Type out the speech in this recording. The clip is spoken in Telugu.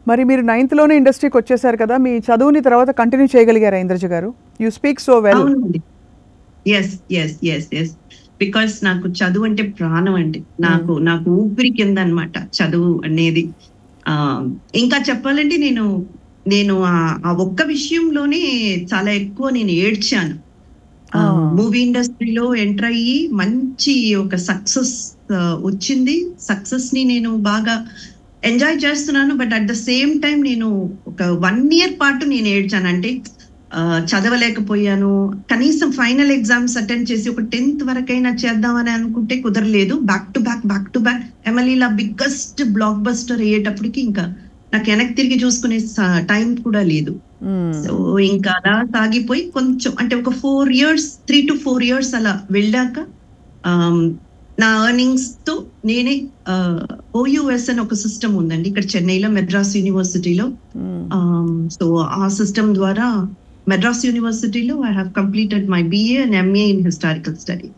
మరి మీరు 9th లోనే ఇండస్ట్రీకి వచ్చేసారు కదా, మీ చదువుని తర్వాత కంటిన్యూ చేయగలిగారా Indraja garu? You speak so well. అవునండి. Yes yes yes yes because నాకు చదువు అంటే ప్రాణం అండి. నాకు ఊపిరి కింద అనమాట చదువు అనేది. ఆ ఇంకా చెప్పాలంటే నేను నేను ఆ ఒక్క విషయంలోనే చాలా ఎక్కువ నేను ఏడ్చాను. మూవీ ఇండస్ట్రీలో ఎంటర్ అయ్యి మంచి ఒక సక్సెస్ వచ్చింది. సక్సెస్ ని నేను బాగా ఎంజాయ్ చేస్తున్నాను. But at the same time నేను ఒక 1 year పాటు నేను ఏడ్చాను. అంటే చదవలేకపోయాను. కనీసం ఫైనల్ ఎగ్జామ్స్ అటెండ్ చేసి ఒక 10th వరకైనా చేద్దామని అనుకుంటే కుదరలేదు. బ్యాక్ టు బ్యాక్ ఎమ్మెల్యేలా బిగ్గెస్ట్ బ్లాక్ బస్టర్ అయ్యేటప్పటికి ఇంకా నాకు వెనక్కి తిరిగి చూసుకునే టైం కూడా లేదు. సో ఇంకా అలా సాగిపోయి కొంచెం అంటే ఒక 4 years 3 to 4 years అలా వెళ్ళాక నా ఎర్నింగ్స్ తో నేనే ఓయుఎస్ అని ఒక సిస్టమ్ ఉందండి ఇక్కడ చెన్నైలో, మెడ్రాస్ యూనివర్సిటీలో. సో ఆ సిస్టమ్ ద్వారా Madras University, I have completed my BA and MA in Historical Studies.